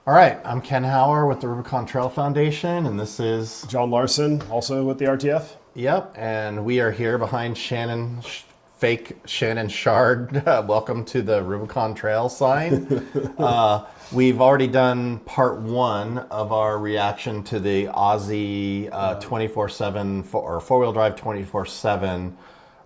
All right, I'm Ken Hauer with the Rubicon Trail Foundation, and this is John Larson, also with the RTF. Yep, and we are here behind fake Shannon Shard. Welcome to the Rubicon Trail sign. We've already done part one of our reaction to the Aussie 24/7 or four-wheel drive 24/7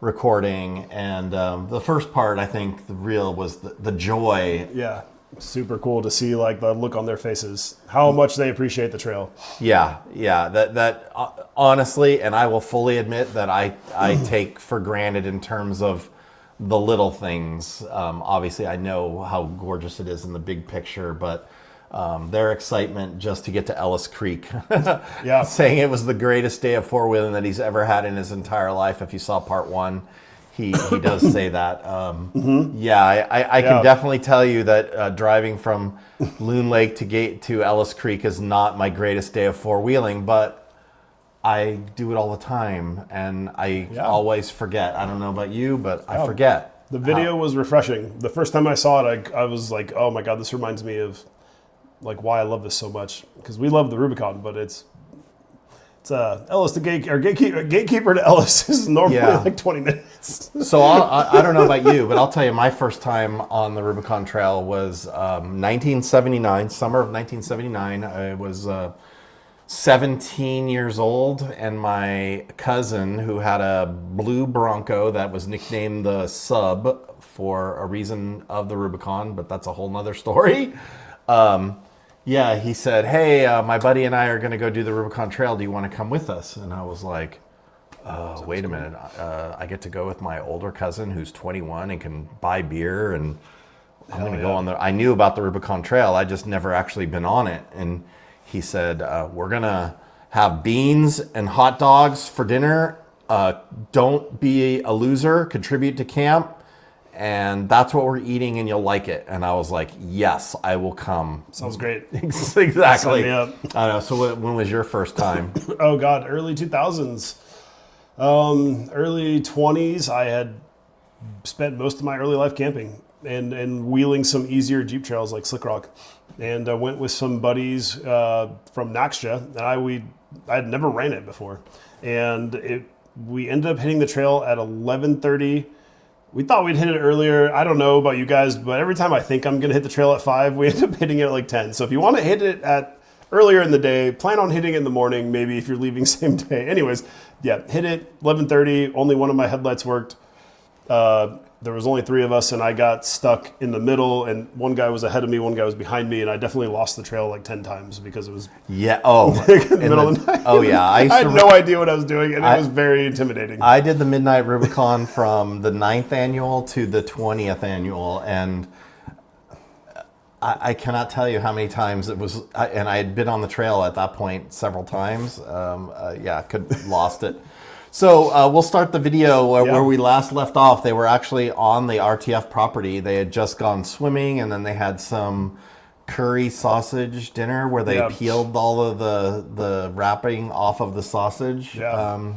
recording, and the first part, I think, the real was the joy. Yeah, super cool to see like the look on their faces, how much they appreciate the trail. Yeah. That honestly, and I will fully admit that I take for granted in terms of the little things. Obviously, I know how gorgeous it is in the big picture, but their excitement just to get to Ellis Creek, Yeah, saying it was the greatest day of four-wheeling that he's ever had in his entire life. If you saw part one, he does say that. Yeah, I can definitely tell you that driving from Loon Lake to Ellis Creek is not my greatest day of four-wheeling, but I do it all the time, and I always forget. I don't know about you, but I forget. The video was refreshing. The first time I saw it, I was like, oh my God, this reminds me of like why I love this so much. Because we love the Rubicon, but it's Ellis to gatekeeper to Ellis is normally like 20 minutes. So I don't know about you, but I'll tell you, my first time on the Rubicon Trail was 1979, summer of 1979. I was 17 years old, and my cousin, who had a blue Bronco that was nicknamed the Sub for a reason of the Rubicon, but that's a whole nother story. Yeah, he said, hey, my buddy and I are going to go do the Rubicon Trail. Do you want to come with us? And I was like, wait a minute. I get to go with my older cousin who's 21 and can buy beer, and I'm going to go on I knew about the Rubicon Trail. I just never actually been on it. And he said, we're going to have beans and hot dogs for dinner. Don't be a loser. Contribute to camp. And that's what we're eating, and you'll like it. And I was like, yes, I will come. Sounds great. Exactly. Sign me up. I know. So when was your first time? Oh God, early 2000s. Early 20s, I had spent most of my early life camping and wheeling some easier Jeep trails like Slick Rock. And I went with some buddies from Naxja, and I had never ran it before. And we ended up hitting the trail at 11:30. We thought we'd hit it earlier. I don't know about you guys, but every time I think I'm going to hit the trail at 5, we end up hitting it at like 10. So if you want to hit it at earlier in the day, plan on hitting it in the morning, maybe if you're leaving same day. Anyways, yeah, hit it 11:30. Only one of my headlights worked. There was only 3 of us, and I got stuck in the middle, and one guy was ahead of me, one guy was behind me, and I definitely lost the trail like 10 times because it was in the middle of the night. Oh yeah, I had no idea what I was doing, and it was very intimidating. I did the Midnight Rubicon from the 9th annual to the 20th annual, and I cannot tell you how many times it was, and I had been on the trail at that point several times. Lost it. So we'll start the video where we last left off. They were actually on the RTF property. They had just gone swimming, and then they had some curry sausage dinner where they peeled all of the wrapping off of the sausage. Yeah.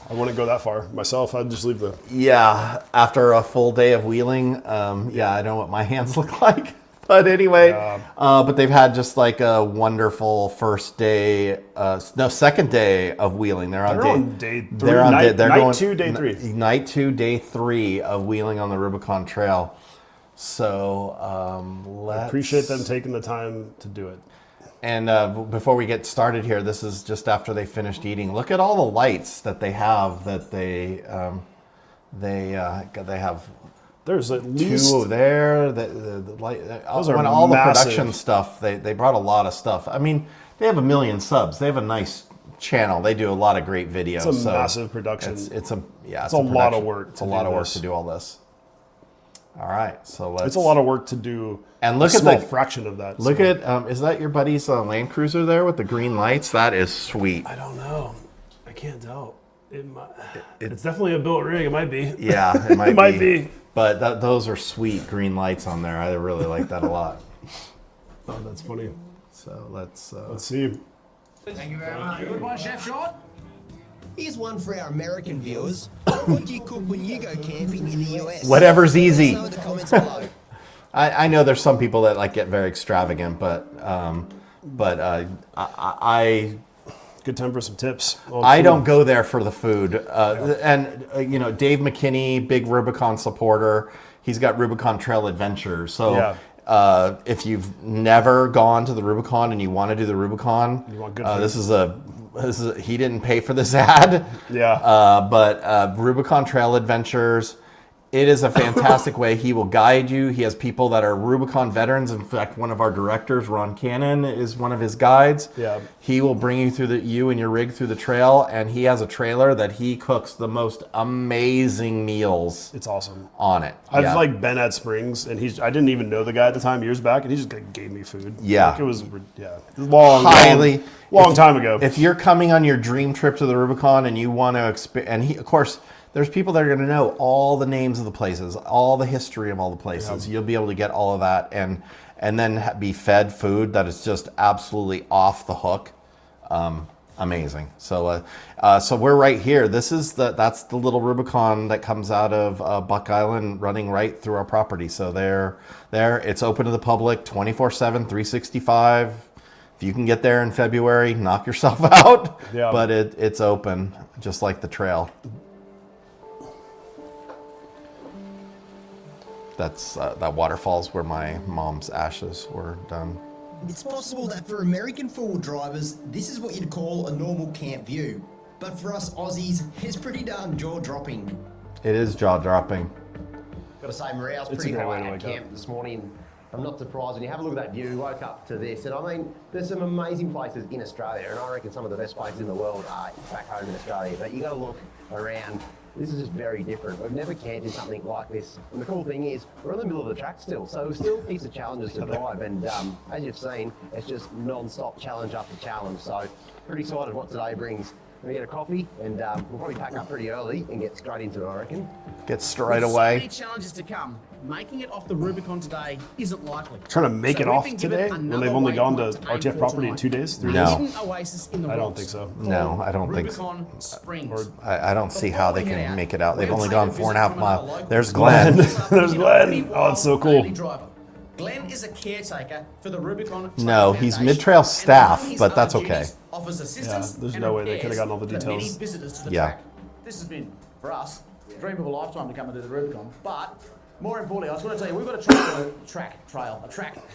I wouldn't go that far myself. I'd just leave the... Yeah, after a full day of wheeling, I know what my hands look like. But anyway, but they've had just like a wonderful second day of wheeling. They're on day 3. Night 2, day 3. Night 2, day 3 of wheeling on the Rubicon Trail. So I appreciate them taking the time to do it. And before we get started here, this is just after they finished eating. Look at all the lights that they have. They have. There's at least 2 there. The light. Those are all massive. The production stuff. They brought a lot of stuff. I mean, they have 1 million subs. They have a nice channel. They do a lot of great videos. It's a massive production. It's a lot of work. It's a lot of work to do all this. All right, so let's. It's a lot of work to do. And look a at small fraction of that. Look at is that your buddy's Land Cruiser there with the green lights? That is sweet. I don't know. I can't tell. It's definitely a built rig. It might be. Yeah, it might. It might be. But those are sweet green lights on there. I really like that a lot. Oh, that's funny. So let's see. Thank you very much. Good one, Chef Sean. Here's one for our American viewers. What do you cook when you go camping in the US? Whatever's easy. Let us know in the comments below. I know there's some people that like get very extravagant, but But I Good time for some tips. on I food. don't go there for the food. And, Dave McKinney, big Rubicon supporter, he's got Rubicon Trail Adventures. So if you've never gone to the Rubicon and you want to do the Rubicon, You want good food. this is he didn't pay for this ad. Yeah. But Rubicon Trail Adventures, it is a fantastic way. He will guide you. He has people that are Rubicon veterans. In fact, one of our directors, Ron Cannon, is one of his guides. Yeah. He will bring you you and your rig through the trail, and he has a trailer that he cooks the most amazing meals It's awesome. on it. I've been at Springs, and I didn't even know the guy at the time years back, and he just gave me food. Yeah. Like, it was long time ago. If you're coming on your dream trip to the Rubicon and you want to of course, there's people that are going to know all the names of the places, all the history of all the places. You'll be able to get all of that and then be fed food that is just absolutely off the hook. Amazing. So we're right here. That's the little Rubicon that comes out of Buck Island, running right through our property. So there. It's open to the public 24/7, 365. If you can get there in February, knock yourself out. Yeah. But it's open, just like the trail. That waterfall's where my mom's ashes were done. It's possible that for American four-wheel drivers, this is what you'd call a normal camp view. But for us Aussies, it's pretty darn jaw-dropping. It is jaw-dropping. Got to say, morale's It's pretty a great way high to at wake up. camp this morning. I'm not surprised when you have a look at that view. Woke up to this, and I mean, there's some amazing places in Australia, and I reckon some of the best places in the world are back home in Australia. But you got to look around. This is just very different. We've never camped in something like this. And the cool thing is, we're in the middle of the track still, so there's still heaps of challenges to drive. And as you've seen, it's just non-stop challenge after challenge. So pretty excited what today brings. We get a coffee, and we'll probably pack up pretty early and get straight into it, I reckon. Get straight With away. So many challenges to come. Making it off the Rubicon today isn't likely. Trying to make So it we've off been given today when another they've only gone to waypoint to aim RTF for Property in tonight. 2 days, 3 No. days. Hidden oasis in the I don't rocks think so. No, I don't think so. Rubicon Springs. I don't see how they can make it out. They've We'll only take gone a 4.5 visit from another miles. local. There's Glenn. There's Glenn. Oh, it's so cool. Daily driver. Glenn is a caretaker for the Rubicon Trail No, he's Foundation, mid-trail and staff, among his but that's other okay. duties, Offers assistance there's and no way they repairs could've gotten all the to many details. visitors to the Yeah. track. This has been, for us, a dream of a lifetime to come and do the Rubicon. But more importantly, I just want to tell you, we've got a track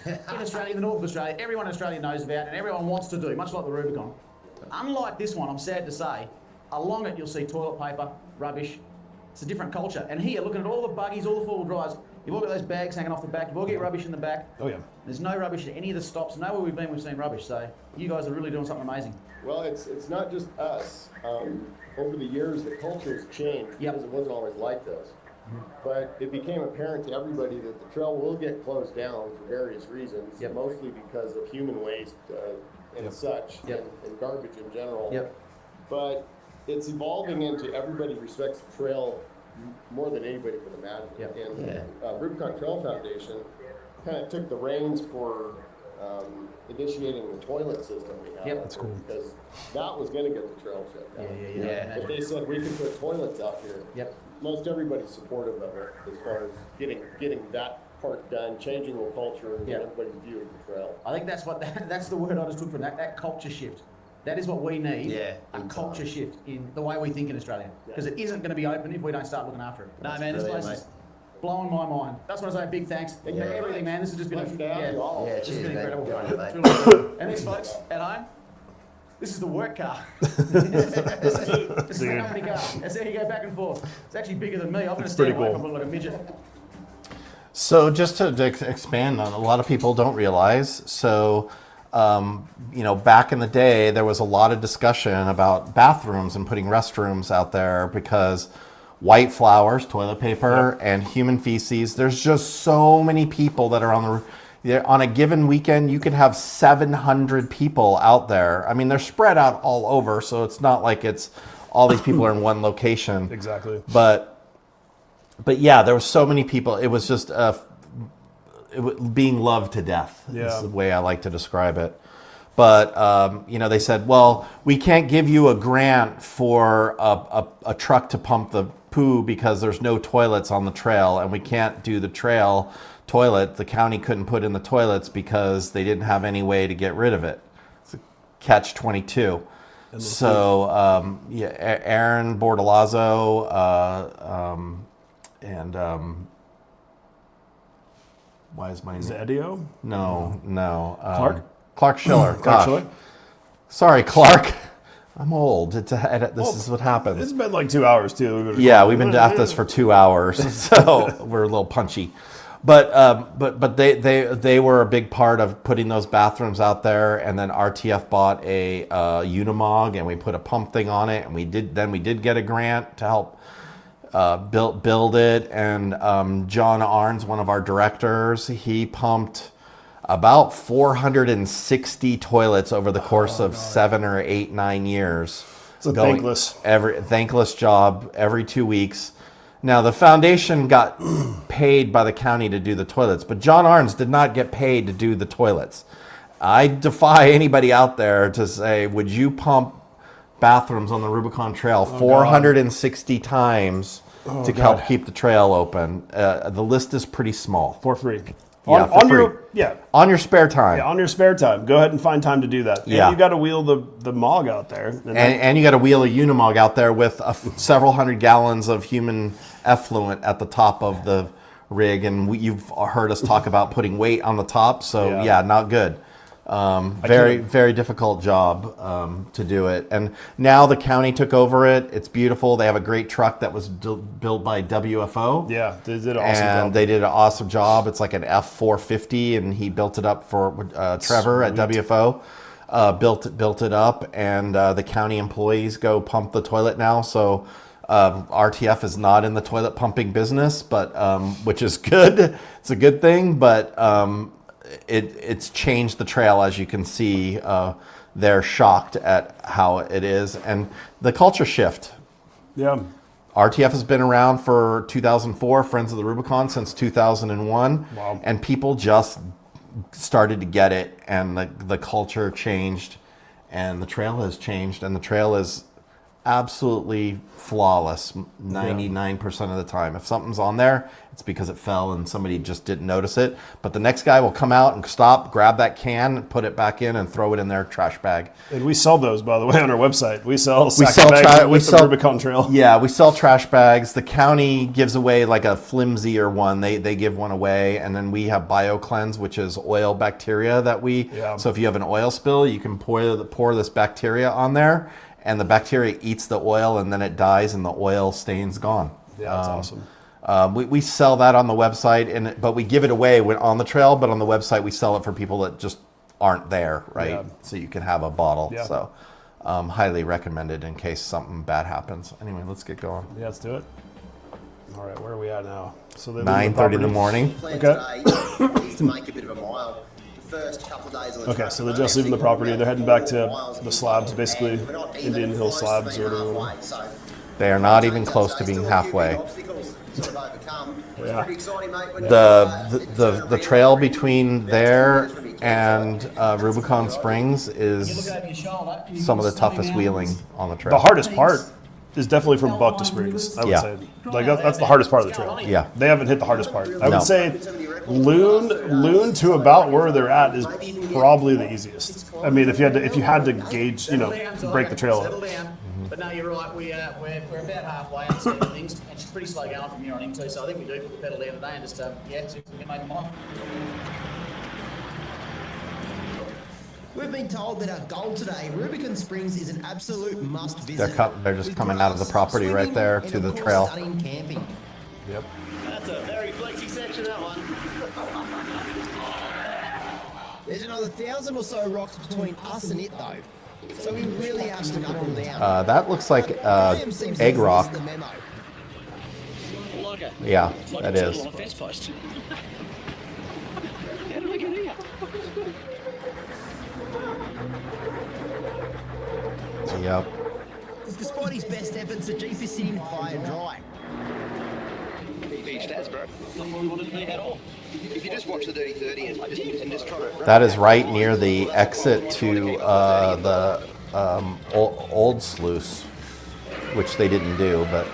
in Australia, in the north of Australia. Everyone in Australia knows about and everyone wants to do, much like the Rubicon. But unlike this one, I'm sad to say, along it you'll see toilet paper, rubbish. It's a different culture. And here, looking at all the buggies, all the four-wheel drives, you've all got those bags hanging off the back. You've all got rubbish in the back. Oh, yeah. There's no rubbish at any of the stops. Nowhere we've been, we've seen rubbish. So you guys are really doing something amazing. Well, it's not just us. Over the years, the culture has changed Yep. because it wasn't always like this. But it became apparent to everybody that the trail will get closed down for various reasons, Yep. mostly because of human waste and such, Yep. and garbage in general. Yep. But it's evolving into everybody respects the trail more than anybody could imagine. Yep. And Rubicon Trail Foundation kind of took the reins for initiating the toilet system we have. Yep. That's cool. Because that was going to get the trail shut down. Yeah. But they said we could put toilets out here. Yep. Most everybody's supportive of it as far as getting that part done, changing the culture, and Yep. everybody's view of the trail. I think that's the word I just took from that culture shift. That is what we need. Yeah, A big culture time. shift in the way we think in Australia. Because it isn't going to be open if we don't start looking after it. No, man, this brilliant, place is blowing my mind. That's what I say. Big thanks. Thank you for everything, man. This has just been Pleasure to have you all. Yeah, This has cheers, been mate. incredible. Good on you, mate. It's really cool. And these folks at home, this is the work car. this is the company car. That's how you go back and forth. It's actually bigger than me. I'm going to stand pretty away cool. from it like a midget. So just to expand on, a lot of people don't realize. So, back in the day, there was a lot of discussion about bathrooms and putting restrooms out there because white flowers, toilet paper, and human feces. There's just so many people that are on a given weekend. You can have 700 people out there. I mean, they're spread out all over, so it's not like it's all these people are in one location. Exactly. But yeah, there were so many people. It was just being loved to death. Yeah. Is the way I like to describe it. But they said, well, we can't give you a grant for a truck to pump the poo because there's no toilets on the trail, and we can't do the trail toilet. The county couldn't put in the toilets because they didn't have any way to get rid of it. It's a catch-22. So yeah, Aaron Bordalazzo and why is my name? Is it Edio? No. Clark? Clark Schiller. Gosh. Schiller? Sorry, Clark. I'm old. This is what happens. It's been like 2 hours too. Yeah, we've been at this for 2 hours, so we're a little punchy. But they were a big part of putting those bathrooms out there, and then RTF bought a Unimog, and we put a pump thing on it, and we did get a grant to help build it. And John Arns, one of our directors, he pumped about 460 toilets over the course of 7 or 8, 9 years. It's a thankless job every 2 weeks. Now, the foundation got paid by the county to do the toilets, but John Arns did not get paid to do the toilets. I defy anybody out there to say, would you pump bathrooms on the Rubicon Trail 460 times to help keep the trail open? The list is pretty small. For free. Yeah, on your spare time. Yeah, on your spare time. Go ahead and find time to do that. Yeah. And you got to wheel the mog out there. And you got to wheel a Unimog out there with several hundred gallons of human effluent at the top of the rig. And you've heard us talk about putting weight on the top. So, yeah not good. Very difficult job to do it. And now the county took over it. It's beautiful. They have a great truck that was built by WFO. Yeah, they did an awesome job. And they did an awesome job. It's like an F450, and he built it up for Trevor at WFO. Built it up, and the county employees go pump the toilet now. So RTF is not in the toilet pumping business, but which is good. It's a good thing, but it's changed the trail, as you can see. They're shocked at how it is, and the culture shift. Yeah. RTF has been around for 2004, Friends of the Rubicon, since 2001. Wow. And people just started to get it, and the culture changed, and the trail has changed, and the trail is absolutely flawless 99% of the time. If something's on there, it's because it fell and somebody just didn't notice it. But the next guy will come out and stop, grab that can, put it back in, and throw it in their trash bag. And we sell those, by the way, on our website. We sell bags with the Rubicon Trail. Yeah, we sell trash bags. The county gives away like a flimsier one. They give one away, and then we have BioCleanse, which is oil bacteria that we. Yeah. So if you have an oil spill, you can pour this bacteria on there, and the bacteria eats the oil, and then it dies, and the oil stain's gone. Yeah, that's awesome. We sell that on the website, but we give it away on the trail, but on the website we sell it for people that just aren't there, right? Yeah. So you can have a bottle. Yeah. So highly recommended in case something bad happens. Anyway, let's get going. Yeah, let's do it. All right, where are we at now? So 9:30 in the morning. Okay. Today to make a bit of a mile. First couple of days on the okay, so they're just leaving the property. They're heading back to the slabs, basically Indian Hill slabs or whatever. They are not even close to being halfway. Yeah. The trail between there and Rubicon Springs is some of the toughest wheeling on the trail. The hardest part is definitely from Buck to Springs, I would say. Like that's the hardest part of the trail. Yeah. They haven't hit the hardest part. I would say Loon to about where they're at is probably the easiest. I mean, if you had to gauge, break the trail up. But no, you're right. We're about halfway in the scheme of things, and she's pretty slow going from here on in too. So I think we do put the pedal down today and just see if we can make them off. We've been told that our goal today, Rubicon Springs, is an absolute must visit. They're just coming out of the property right there to the trail. Camping. Yep. That's a very flexy section, that one. There's another 1,000 or so rocks between us and it, though. So we really have to knuckle down. That looks like egg rock. Yeah, that is. Yep. Despite his best efforts, the Jeep is sitting high and dry. If you just watch the Dirty 30 and just try to... That is right near the exit to the old Sluice, which they didn't do, but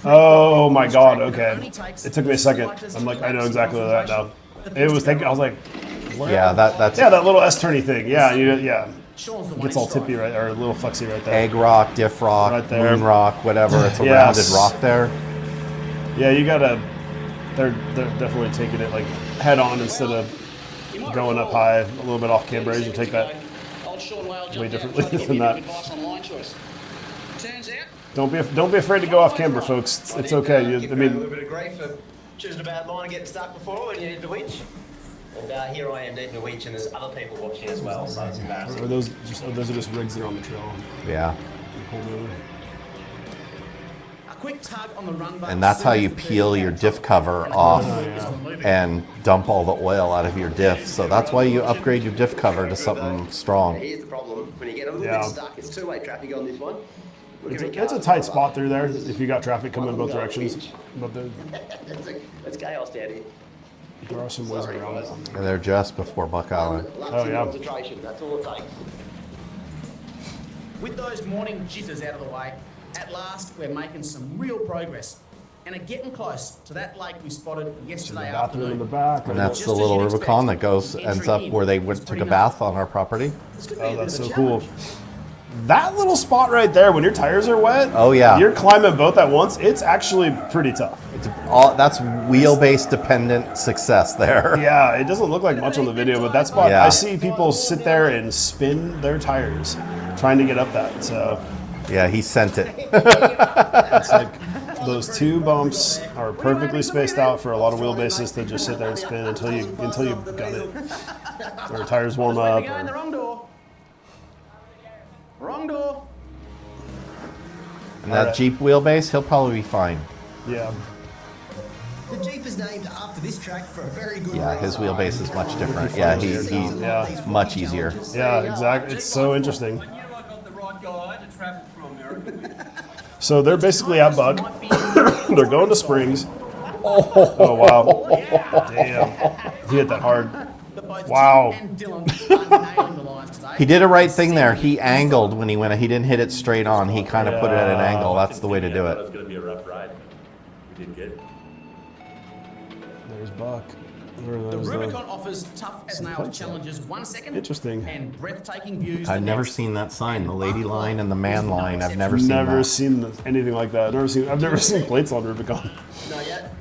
Oh my God, okay. It took me a second. I'm like, I know exactly that now. It was taking, I was like, what? Yeah, that's Yeah, that little S-turny thing. Yeah, yeah. Sean's the Gets one all tippy right, or a little flexy right there. egg rock, diff rock, Right there. moon rock, whatever. It's a Yes. rounded rock there. Yeah, you gotta, they're definitely taking it like head on instead of going up high, a little bit off camber. You take that way differently than that. Don't be afraid to go off camber, folks. It's okay. I I little mean, bit of grief for choosing a bad line and getting stuck before when you need the winch. And here I am needing a winch, and there's other people watching as well, so it's embarrassing. or those are just rigs that are on the trail. Yeah. A quick tug on the run button. And that's how you peel your diff cover off and dump all the oil out of your diff. So that's why you upgrade your diff cover to something strong. Here's the problem: when you get a little bit stuck, it's two-way traffic on this one. It's a tight spot through there if you got traffic coming in both directions. But It's chaos down here. there are some ways around it. And they're just before Buck Island. Oh, yeah. Concentration, that's all it takes. With those morning jitters out of the way, at last we're making some real progress and are getting close to that lake we spotted yesterday Bathroom in the afternoon. back. And that's Just the as little you'd Rubicon that expect, ends up where they took a bath on our property. This could be a Oh, bit that's of a so cool. challenge. That little spot right there, when your tires are wet, Oh, yeah. you're climbing both at once. It's actually pretty tough. That's wheelbase dependent success there. Yeah, it doesn't look like much on the video, but that spot, Yeah. I see people sit there and spin their tires trying to get up that. So Yeah, he sent it. it's like those two bumps are perfectly spaced out for a lot of wheelbases to just sit there and spin until you gun it. Or tires warm up. We're going the wrong door. Wrong door. And that Alright. Jeep wheelbase, he'll probably be fine. Yeah. The Jeep is named after this track for a very good Yeah, reason. his wheelbase is much different. Yeah, he's Yeah. much easier. Yeah, exactly. It's so interesting. I knew I got the right guy to travel from America. So they're basically at Buck. They're going to Springs. Oh, wow. Damn. He hit that hard. But both Wow. Tim and Dylan are nailing the lines today. He did a right thing there. He angled when he went. He didn't hit it straight on. He kind of put it at an angle. That's the way to do It it. was going to be a rough ride. We did good. There's Buck. The Rubicon offers tough as nails challenges 1 second Interesting. and breathtaking views. I've the never next. seen that sign, the lady line and the man line. I've never seen Never that. seen anything like that. I've never seen plates on Rubicon. Not yet.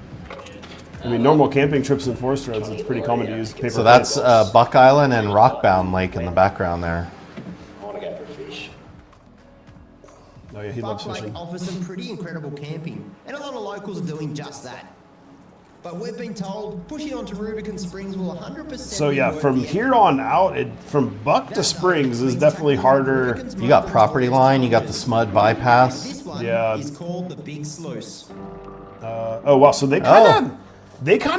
I mean, normal camping trips and forest roads, it's pretty common to use paper So that's plates. Buck Island and Rockbound Lake in the background there. I want to go for a fish. Oh yeah, he loves Buck Lake fishing. offers some pretty incredible camping, and a lot of locals are doing just that. But we've been told pushing on to Rubicon Springs will 100%. So yeah, from here on out, from Buck to Springs is definitely harder. You got property line, you got the Smud bypass. This one Yeah. is called the Big Sluice. Oh wow, so they kind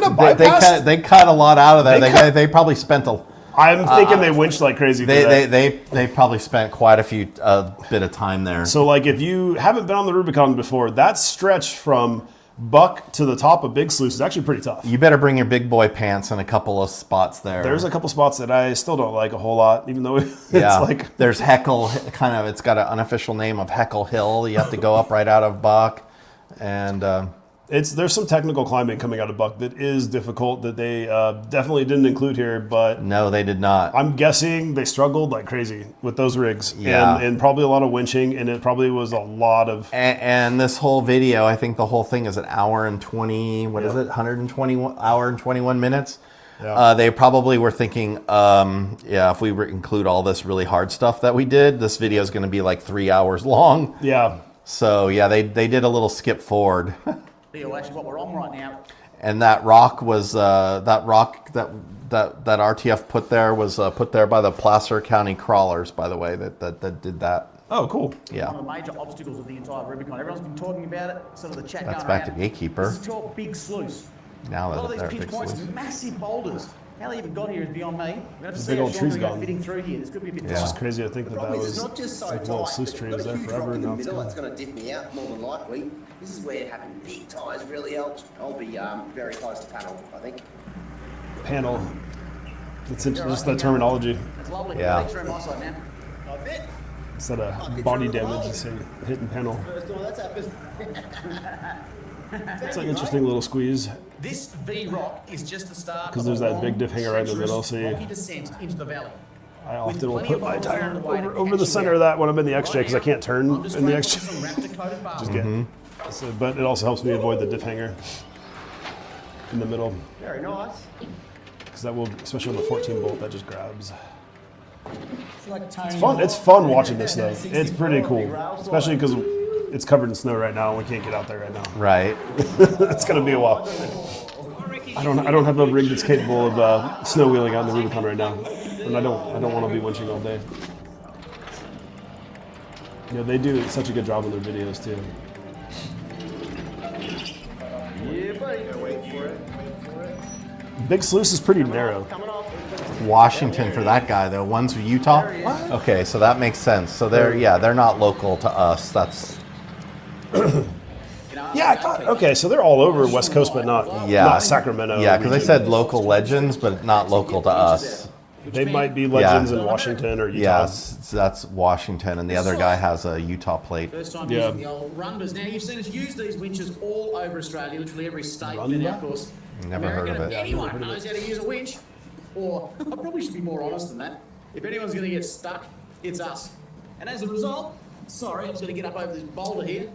of bypassed. They cut a lot out of there. They cut- They probably spent a. I'm thinking they winched like crazy. for that. They probably spent quite a few bit of time there. So like if you haven't been on the Rubicon before, that stretch from Buck to the top of Big Sluice is actually pretty tough. You better bring your big boy pants in a couple of spots there. There's a couple spots that I still don't like a whole lot, even though it's like there's Heckle, it's got an unofficial name of Heckle Hill. You have to go up right out of Buck, and there's some technical climbing coming out of Buck that is difficult that they definitely didn't include here, but no, they did not. I'm guessing they struggled like crazy with those rigs. Yeah. And probably a lot of winching, and it probably was a lot of... And this whole video, I think the whole thing is an hour and 20, what is it, 121 hour and 21 minutes. Yeah. They probably were thinking, if we include all this really hard stuff that we did, this video is going to be like 3 hours long. Yeah. So yeah, they did a little skip forward. Actually, what we're on right now. And that rock was that RTF put there was put there by the Placer County Crawlers, by the way, that did that. Oh, cool. Yeah. One of the major obstacles of the entire Rubicon. Everyone's been talking about it. Sort of the chat That's going back to around. Gatekeeper. This is called Big Sluice. Now A lot that of they're these big pinch points, Sluice. massive boulders. How they even got here is beyond me. We're going to have to see big how old Sean's trees going to go gone. fitting through here. This could be a bit Yeah. It's tough. just crazy to think that Problem is, it's was not just so like little tight, sluice but tree you've was got a there huge forever, rock in and the now it's middle gone. that's going to dip me out more than likely. This is where having big tyres really helps. I'll be very close to panel, I think. Panel. It's just that terminology. It's lovely. Yeah. Thanks very much, man. I bet. instead of body damage, it's a hit and panel. It's an interesting little squeeze. This V-Rock is just the start. Because there's that big diff hanger right in the middle, so rocky descent into the valley. I often will put my tire over the center of that when I'm in the XJ because I can't turn in the XJ. Just get. So, but it also helps me avoid the diff hanger in the middle. Very nice. Because that will, especially on the 14 bolt, that just grabs. It's Fun. It's fun watching this though. It's pretty cool, especially because it's covered in snow right now and we can't get out there right now. Right. It's gonna be a while. I don't have a rig that's capable of snow wheeling out in the Rubicon right now, and I don't want to be winching all day. You know, they do such a good job on their videos too. Yeah, buddy. Big Sluice is pretty narrow. Washington for that guy though. One's Utah. Okay, so that makes sense. So they're not local to us. That's Yeah, I thought. Okay, so they're all over West Coast, but not Sacramento. Yeah, because they said local legends, but not local to us. They might be legends in Washington or Utah. Yes, that's Washington, and the other guy has a Utah plate. First time Yeah. using the old Rundas. Now you've seen us use these winches all over Australia, literally every state. And now, of course, Never heard of American, it. anyone knows how to use a winch. Or I probably should be more honest than that. If anyone's going to get stuck, it's us. And as a result, sorry, I'm just going to get up over this boulder here.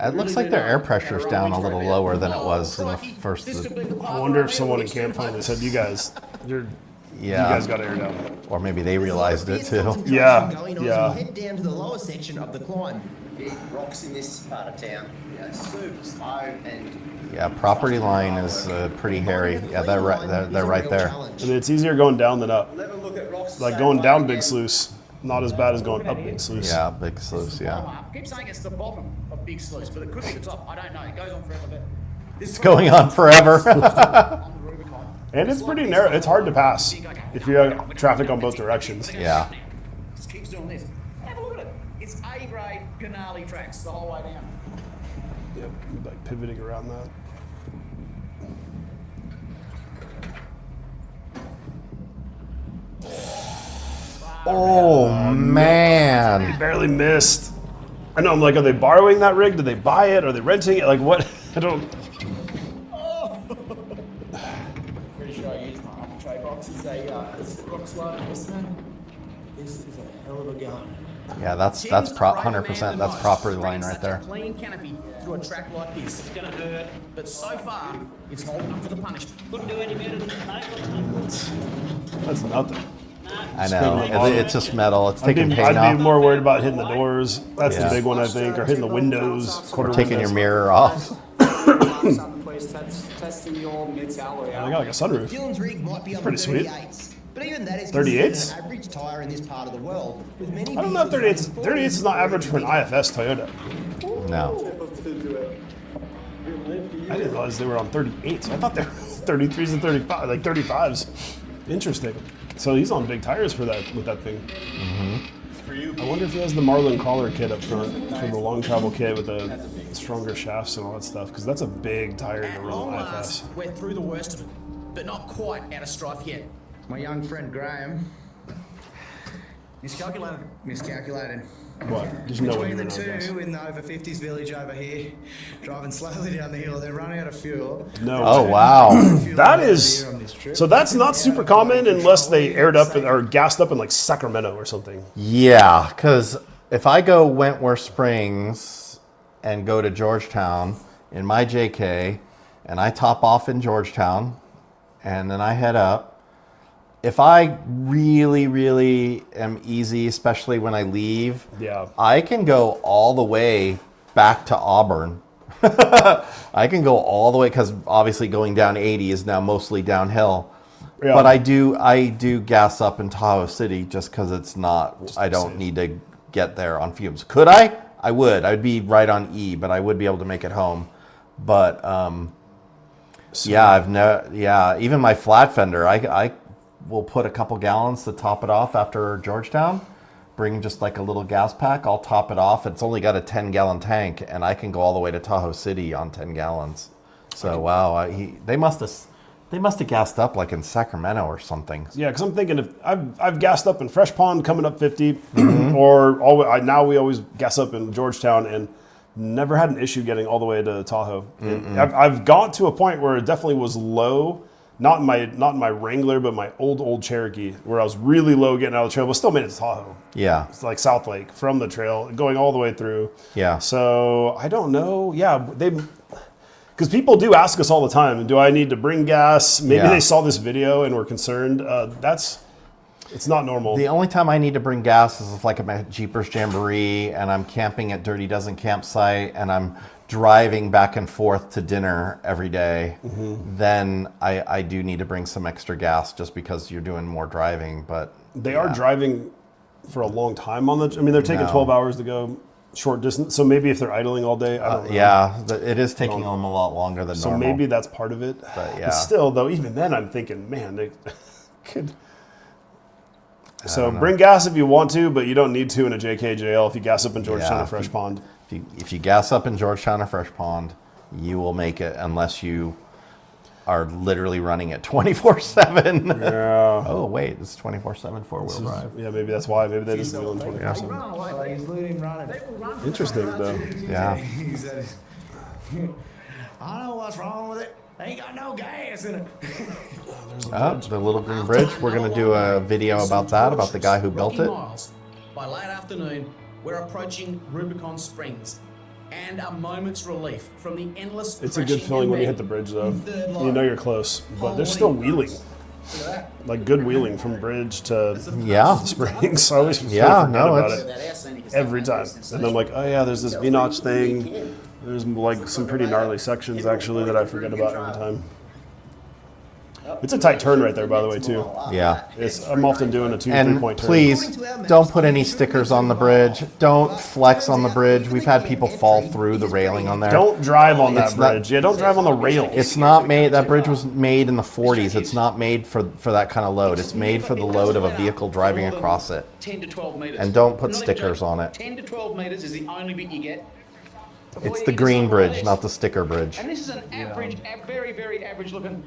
It looks like their air pressure's down a little lower than it was in the first. I wonder if someone in Camp finally said, "You guys, you guys got to air down." Or maybe they realized it too. Yeah, Going on, yeah. So we'll head down to the lower section of the climb. Big rocks in this part of town. You know, super slow and Yeah, property line is pretty hairy. Yeah, they're right there. I mean, it's easier going down than up. never look at rocks. Like going down Big Sluice, not as bad as going up Big Sluice. Yeah, Big Sluice. Yeah, I keep saying it's the bottom of Big Sluice, but it could be the top. I don't know. It goes on forever. But it's going on forever. on the Rubicon. And it's pretty narrow. It's hard to pass if you have traffic on both directions. Yeah. Just keeps doing this. Have a look at it. It's A-grade canali tracks the whole way down. Yep, like pivoting around that. Oh man. Barely missed. I know. I'm like, are they borrowing that rig? Did they buy it? Are they renting it? Like what? I don't. Pretty sure I used my upper tray box as a rock slide investment. This is a hell of a gun. Yeah, that's 100%. That's property line right there. Clean canopy through a track like this. It's gonna hurt, but so far it's holding up to the punishment. Couldn't do any better than That's nothing. I know. It's just metal. It's taking paint I'd off. be more worried about hitting the doors. That's Yeah. the big one, I think, or hitting the windows. Or taking your mirror off. Testing your mids alloy I got like a sunroof. Dylan's rig might be on the pretty sweet. 38s, but even that is 38s? considered an average tyre in this part of the world. With many I don't know if vehicles 38s. 38s is not average for an IFS Toyota. No. I didn't realize they were on 38s. I thought they were 33s and 35, like 35s. Interesting. So he's on big tires for that with that thing. I wonder if he has the Marlin crawler kit up front for the long travel kit with the stronger shafts and all that stuff, because that's a big tire to At run long on last, IFS. we're through the worst of it, but not quite out of strife yet. My young friend Graham miscalculated. What? Just know what Between you're the doing. two in the over 50s village over here, driving slowly down the hill, then running out of fuel. No. Oh wow. That is. So that's not super common unless they aired up or gassed up in like Sacramento or something. Yeah, because if I go Wentworth Springs and go to Georgetown in my JK, and I top off in Georgetown, and then I head up. If I really, really am easy, especially when I leave, Yeah. I can go all the way back to Auburn. I can go all the way because obviously going down 80 is now mostly downhill. Yeah. But I do gas up in Tahoe City just because it's not. I don't need to get there on fumes. Could I? I would. I'd be right on E, but I would be able to make it home. But yeah, even my flat fender, I will put a couple gallons to top it off after Georgetown. Bring just like a little gas pack. I'll top it off. It's only got a 10-gallon tank, and I can go all the way to Tahoe City on 10 gallons. So wow, they must have They must have gassed up like in Sacramento or something. Yeah, because I'm thinking if I've gassed up in Fresh Pond coming up 50, or now we always gas up in Georgetown, and never had an issue getting all the way to Tahoe. I've got to a point where it definitely was low, not in my Wrangler, but my old Cherokee, where I was really low getting out of the trail, but still made it to Tahoe. Yeah. It's like South Lake from the trail, going all the way through. Yeah. So I don't know. Yeah, because people do ask us all the time, do I need to bring gas? Maybe they saw this video and were concerned. It's not normal. The only time I need to bring gas is if like I'm at Jeepers Jamboree and I'm camping at Dirty Dozen campsite and I'm driving back and forth to dinner every day. Then I do need to bring some extra gas just because you're doing more driving. But they are driving for a long time on the. I mean, they're taking 12 hours to go short distance. So maybe if they're idling all day, I don't know. Yeah, it is taking them a lot longer than normal. So maybe that's part of it. But yeah. But still, though, even then, I'm thinking, man, they could. So bring gas if you want to, but you don't need to in a JKJL if you gas up in Georgetown or Fresh Pond. If you gas up in Georgetown or Fresh Pond, you will make it unless you are literally running it 24/7. Yeah. Oh wait, it's 24/7 4-wheel drive. Yeah, maybe that's why. Maybe they just do it 24/7. Interesting though. Yeah. He said, I don't know what's wrong with it. Ain't got no gas in it. Oh, the Little Green Bridge. We're going to do a video about that, about the guy who built it. By late afternoon, we're approaching Rubicon Springs and a moment's relief from the endless. It's a good feeling when you hit the bridge, though. You know you're close, but there's still wheeling. Like good wheeling from bridge to Springs. I always forget about it every time. And I'm like, oh yeah, there's this V-notch thing. There's like some pretty gnarly sections actually that I forget about every time. It's a tight turn right there, by the way, too. Yeah. I'm often doing a 2-3 point turn. Please don't put any stickers on the bridge. Don't flex on the bridge. We've had people fall through the railing on there. Don't drive on that bridge. Don't drive on the rails. It's not made. That bridge was made in the 40s. It's not made for that kind of load. It's made for the load of a vehicle driving across it. 10 to 12 meters. And don't put stickers on it. 10 to 12 meters is the only bit you get. It's the green bridge, not the sticker bridge. And this is an average, very, very average looking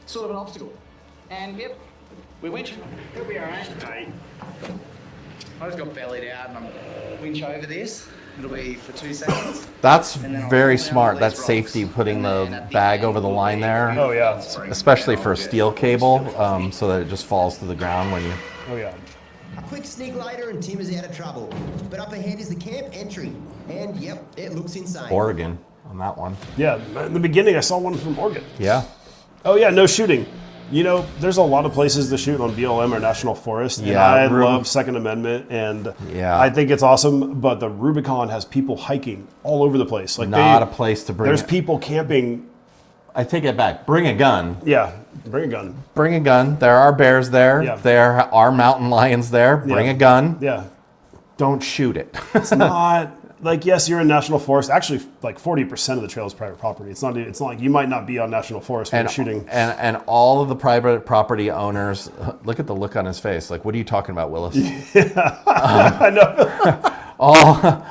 sort of an obstacle. And yep, we winch. It'll be alright. I just got bellied out and I'm winch over this. It'll be for 2 seconds. That's very smart. That's safety, putting the bag over the line there. Oh yeah. Especially for a steel cable, so that it just falls to the ground when you. Oh yeah. A quick sneak later and Tim is out of trouble. But up ahead is the camp entry. And yep, it looks insane. Oregon on that one. Yeah, in the beginning I saw one from Oregon. Yeah. Oh yeah, no shooting. You know, there's a lot of places to shoot on BLM or National Forest. And I love Second Amendment, and I think it's awesome. But the Rubicon has people hiking all over the place. Like not a place to bring. There's people camping. I take it back. Bring a gun. Yeah, bring a gun. Bring a gun. There are bears there. Yeah. There are mountain lions there. Bring a gun. Yeah. Don't shoot it. It's not like, yes, you're in National Forest. Actually, like 40% of the trail is private property. It's not like you might not be on National Forest when you're shooting. And all of the private property owners, look at the look on his face. Like, what are you talking about, Willis? Yeah, I know.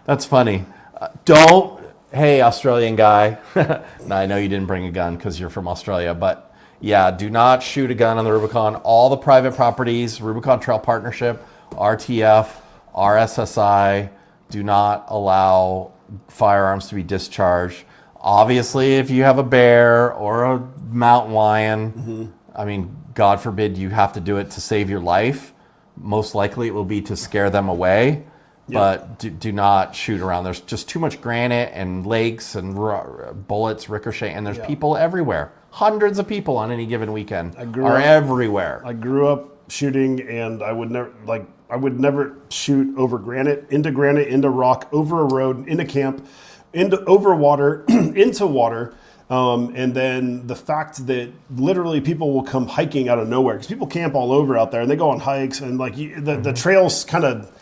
That's funny. Hey, Australian guy. Now, I know you didn't bring a gun because you're from Australia, but yeah, do not shoot a gun on the Rubicon. All the private properties, Rubicon Trail Partnership, RTF, RSSI, do not allow firearms to be discharged. Obviously, if you have a bear or a mountain lion, I mean, God forbid you have to do it to save your life. Most likely it will be to scare them away. But do not shoot around. There's just too much granite and lakes and bullets ricochet, and there's people everywhere. Hundreds of people on any given weekend are everywhere. I grew up shooting, and I would never shoot over granite, into rock, over a road, into camp, over water, into water. And then the fact that literally people will come hiking out of nowhere, because people camp all over out there, and they go on hikes, and like the trails kind of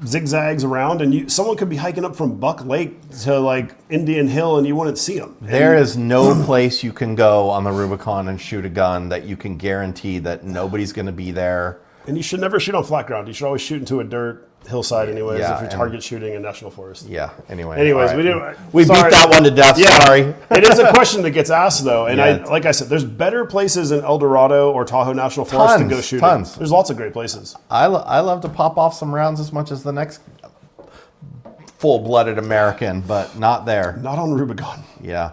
zigzags around, and someone could be hiking up from Buck Lake to like Indian Hill, and you wouldn't see them. There is no place you can go on the Rubicon and shoot a gun that you can guarantee that nobody's going to be there. And you should never shoot on flat ground. You should always shoot into a dirt hillside anyways Yeah, if you're and- target shooting in national forest. Yeah. Anyway. Anyways, all we right. do. We beat that one to death. Yeah, Sorry. It is a question that gets asked though, and Yeah. like I said, there's better places in El Dorado or Tahoe National Forest to go shooting. Tons. There's lots of great places. I love to pop off some rounds as much as the next full-blooded American, but not there. Not on Rubicon. Yeah.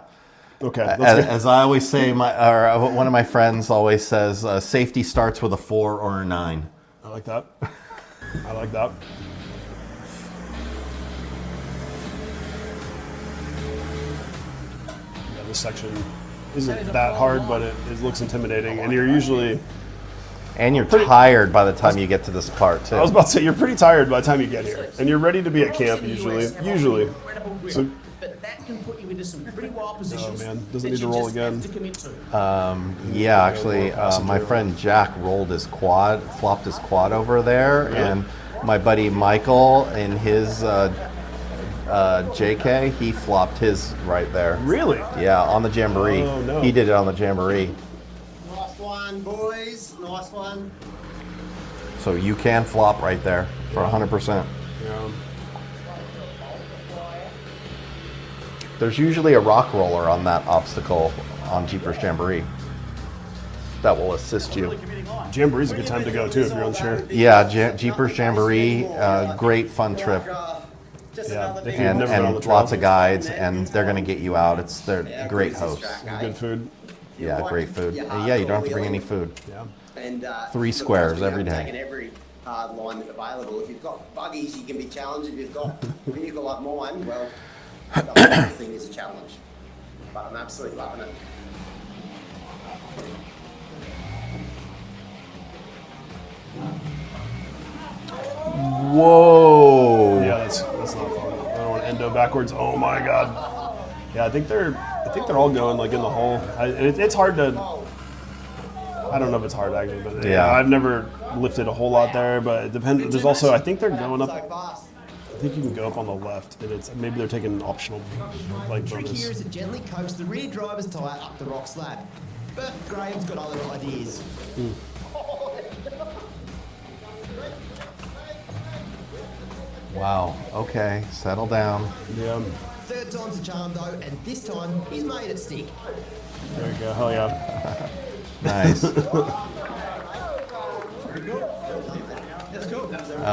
Okay. As I always say, one of my friends always says, safety starts with a 4 or a 9. I like that. I like that. Yeah, this section isn't that hard, but it looks intimidating, and you're usually. And you're tired by the time you get to this part too. I was about to say you're pretty tired by the time you get here, and you're ready to be at camp usually. Usually. So, But that can put you into some pretty wild positions. oh man, doesn't that need to you roll just again. have to commit to. Yeah, actually, my friend Jack flopped his quad over there, and my buddy Michael in his JK, he flopped his right there. Really? Yeah, on the Jamboree. Oh, no. He did it on the Jamboree. Nice one, boys. Nice one. So you can flop right there for 100%. Yeah. There's usually a rock roller on that obstacle on Jeepers Jamboree that will assist you. Jamboree's a good time to go too if you're unsure. Yeah, Jeepers Jamboree, great fun trip. Yeah, if you've And, never been on the and trail. lots of guides, and they're going to get you out. They're great hosts. Good food. Yeah, great food. And yeah, you don't have to bring any food. Yeah. And 3 squares every day. Taking every hard line that's available. If you've got buggies, you can be challenged. If you've got a vehicle like mine, well, the whole thing is a challenge. But I'm absolutely loving it. Whoa! Yeah, that's not fun. I don't want to endo backwards. Oh my god. Yeah, I think they're all going like in the hole. It's hard to. I don't know if it's hard actually, but Yeah. I've never lifted a whole lot there. But it depends. There's also I think they're going up. I think you can go up on the left, and maybe they're taking an optional like Trick bonus. here is to gently coax the rear driver's tyre up the rock slab. But Graham's got other ideas. Wow. Okay, settle down. Yeah. Third time's a charm though, and this time he's made it stick. There you go. Hell yeah. Nice. That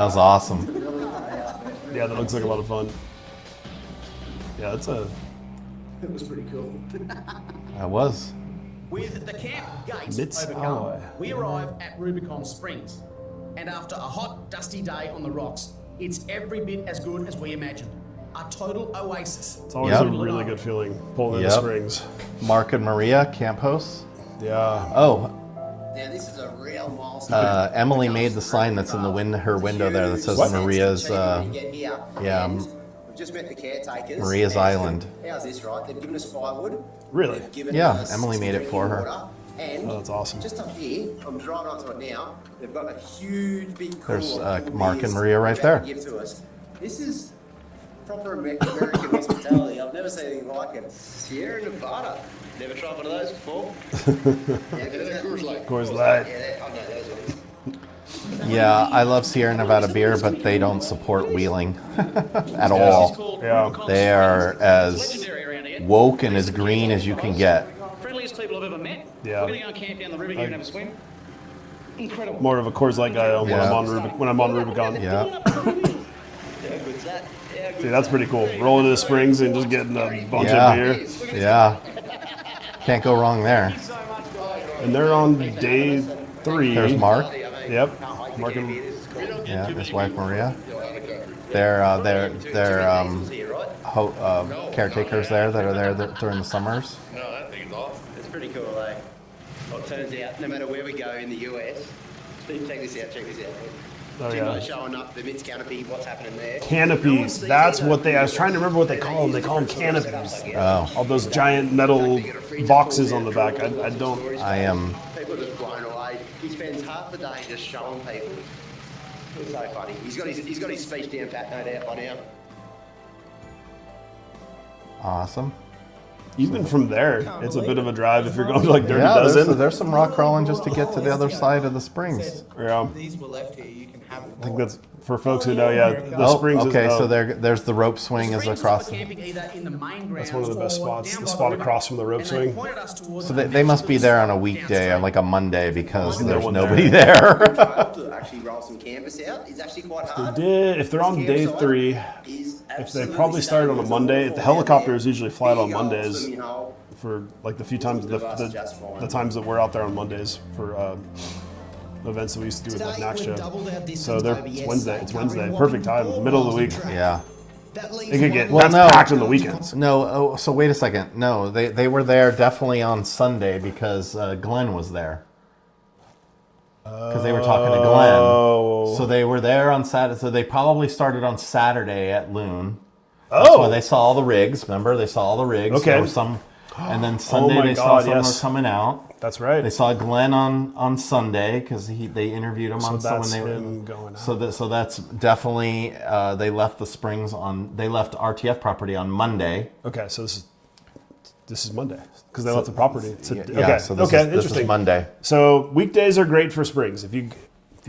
was awesome. Yeah, that looks like a lot of fun. Yeah, that's a. It was pretty cool. That was. With the camp gates Mitts overcome, Alloy. we arrive at Rubicon Springs. And after a hot, dusty day on the rocks, it's every bit as good as we imagined. A total oasis. It's always a really good feeling pulling in the springs. Mark and Maria, camp hosts. Yeah. Oh, Now this is a real milestone. Emily made the sign that's in her window there that says Maria's. Yeah, We've just met the caretakers. Maria's Island. How's this, right? They've given us firewood. Really? They've given Yeah, us Emily made it for her. water, And Oh, that's awesome. just up here, I'm driving onto it now. They've got a huge big cooler. There's, full of Mark and beers Maria right which they there. Give to us. This is proper American hospitality. I've never seen anything like it. Sierra Nevada. Never tried one of those before. Coors Light. Yeah, I know those ones. Yeah, I love Sierra Nevada beer, but they don't support wheeling at all. Yeah. They are as woke and as green as you can get. Friendliest people I've ever met. Yeah. We're going to go and camp down the river here and have a swim. Incredible. More of a Coors Light guy when Yeah. I'm on Rubicon. Yeah. See, that's pretty cool. Rolling to the springs and just getting a bunch of beer. Yeah. Can't go wrong there. And they're on day 3. There's Mark. Yep. Mark and Yeah, his wife Maria. They're caretakers there that are there during the summers. It's pretty cool, eh? Well, it turns out, no matter where we go in the US, check this out. Oh, Jimbo yeah. showing up the Mitts canopy, what's happening there. Canopies. That's what I was trying to remember what they call them. They call them canopies. Oh. All those giant metal boxes on the back. I don't. I am. People are just blown away. He spends half the day just showing people. It's so funny. He's got his speech down pat, no doubt, by now. Awesome. Even from there, it's a bit of a drive if you're going to like Dirty Yeah, Dozen. there's some rock crawling just to get to the other side of the springs. Yeah. These were left here. You can have them. I think that's for folks who know. Yeah, the springs. Okay, is, so there's the rope swing is across. That's one of the best spots. The spot across from the rope swing. So they must be there on a weekday, on like a Monday, because Maybe there's they're nobody there. there. To actually roll some canvas out is actually quite hard. If they're on day 3, if they probably started on a Monday, if the helicopters usually fly out on Mondays for like the few times the times that we're out there on Mondays for events that we used to do with like NACSHA. So it's Wednesday. It's Wednesday. Perfect time. Middle of the week. Yeah. It could get that's packed on the weekends. No, so wait a second. No, they were there definitely on Sunday because Glenn was there. Because they were talking to Glenn. So they were there on Saturday. So they probably started on Saturday at Loon. That's why they saw all the rigs. Remember, they saw all the rigs. Okay. There were some, and then Sunday they saw some were coming out. That's right. They saw Glenn on Sunday because they interviewed him So on that's when they him were going out. So that's definitely they left the springs on. They left RTF property on Monday. Okay, so this is Monday because they left the property. Yeah, so this is Monday. So weekdays are great for springs. If you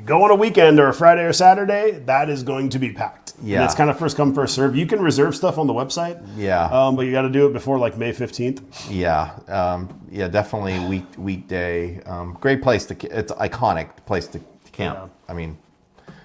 go on a weekend or a Friday or Saturday, that is going to be packed. Yeah. And it's kind of first come, first serve. You can reserve stuff on the website. Yeah. But you got to do it before like May 15th. Yeah. Yeah, definitely weekday. Great place it's iconic place to camp. Yeah. I mean,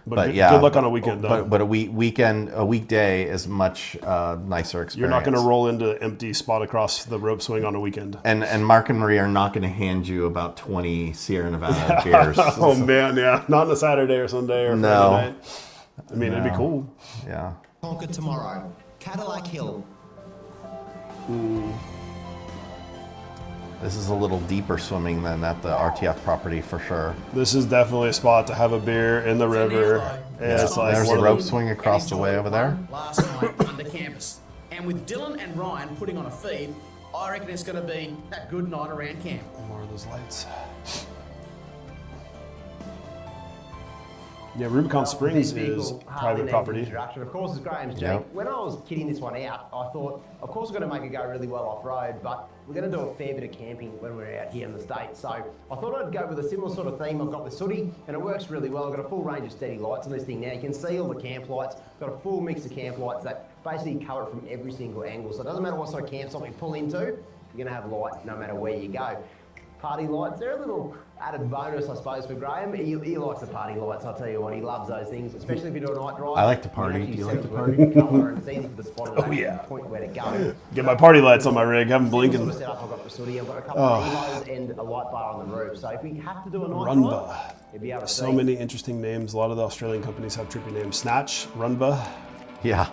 but yeah. Good luck on a weekend though. But a weekday is much nicer experience. You're not going to roll into an empty spot across the rope swing on a weekend. And Mark and Marie are not going to hand you about 20 Sierra Nevada beers. Oh man, yeah. Not on a Saturday or Sunday or Friday night. I mean, it'd be cool. Yeah. Conquer tomorrow. Cadillac Hill. This is a little deeper swimming than at the RTF property for sure. This is definitely a spot to have a beer in the river. Yeah, it's like there's a rope swing across the way over there. Last night under campus. And with Dylan and Ryan putting on a feed, I reckon it's going to be a good night around camp. More of those lights. Yeah, Rubicon Springs is private property. Of course, as Graham's Jake. Yep. When I was kitting this one out, I thought, of course, we're going to make it go really well off-road, but we're going to do a fair bit of camping when we're out here in the States. So I thought I'd go with a similar sort of theme. I've got the sooty, and it works really well. I've got a full range of steady lights on this thing now. You can see all the camp lights. Got a full mix of camp lights that basically cover it from every single angle. So it doesn't matter what sort of campsite we pull into, you're going to have light no matter where you go. Party lights, they're a little added bonus, I suppose, for Graham. He likes the party lights, I'll tell you what, he loves those things, especially if you do a night drive. I like to party. Do you like to party? Colour, and it's easy for the spotter to point where to go. Get my party lights on my rig, have them blinking. Sort of setup, I've got the sooty, I've got a couple of elos and a light bar on the roof. So if we have to do a night drive, you'll be able to So see. many interesting names. A lot of the Australian companies have trippy names. Snatch, Runba. Yeah.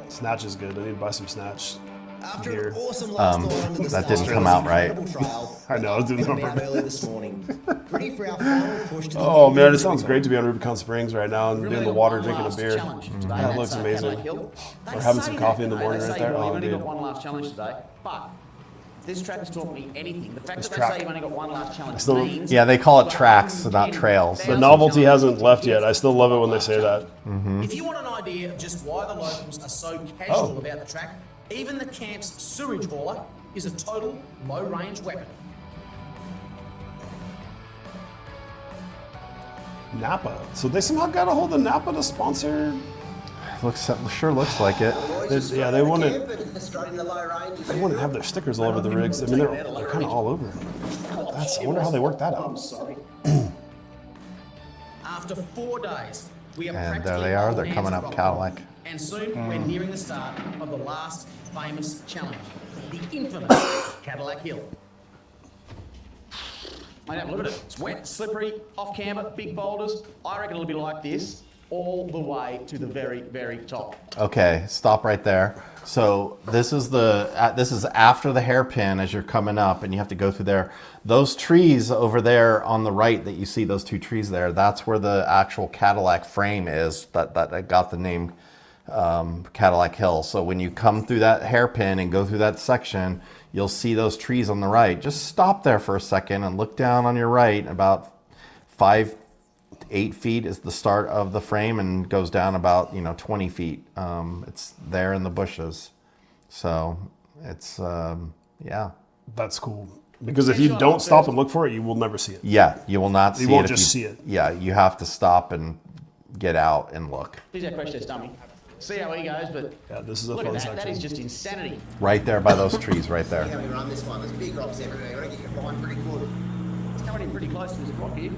Snatch is good. I need to buy some Snatch. After Gear. an awesome last night under the that didn't stars, come out right. incredible trail, I know, I was doing it on we went purpose. early this morning. Ready for our final push to the Oh man, it Rubicon. sounds great to be on Rubicon Springs right now and be in the water drinking a beer. That looks amazing. Or having some coffee in the morning right there. We've Oh, only dude. got one last challenge today, but if this track has taught me anything, the fact This that track. they say you've only got one last challenge Still- means... Yeah, they call it tracks, not trails. The novelty hasn't left yet. I still love it when they say that. If you want an idea of just why the locals are so casual about the track, even the camp's sewage hauler is a total low-range weapon. Napa. So they somehow got a hold of Napa to sponsor. Sure looks like it. Yeah, they want to. Straight in the low range. They want to have their stickers all over the rigs. I mean, they're kind of all over. I wonder how they work that out. After 4 days, we are And practically there they are. all They're hands coming at up Rockbound. Cadillac. And soon we're nearing the start of the last famous challenge, the infamous Cadillac Hill. Mate, have a look at it. It's wet, slippery, off camber, big boulders. I reckon it'll be like this all the way to the very, very top. Okay, stop right there. So this is after the hairpin as you're coming up, and you have to go through there. Those trees over there on the right that you see, those two trees there, that's where the actual Cadillac frame is. That got the name Cadillac Hill. So when you come through that hairpin and go through that section, you'll see those trees on the right. Just stop there for a second and look down on your right. About 5 to 8 feet is the start of the frame and goes down about 20 feet. It's there in the bushes. So it's Yeah. That's cool. Because if you don't stop and look for it, you will never see it. Yeah, you will not see it. You won't just see it. Yeah, you have to stop and get out and look. Here's our crash test dummy. See how he goes, but Yeah, this is a look fun at that. section. That is just insanity. Right there by those trees, right See how there. we run this one. There's big rocks everywhere. You want to get your line pretty good. It's coming in pretty close to this rock here.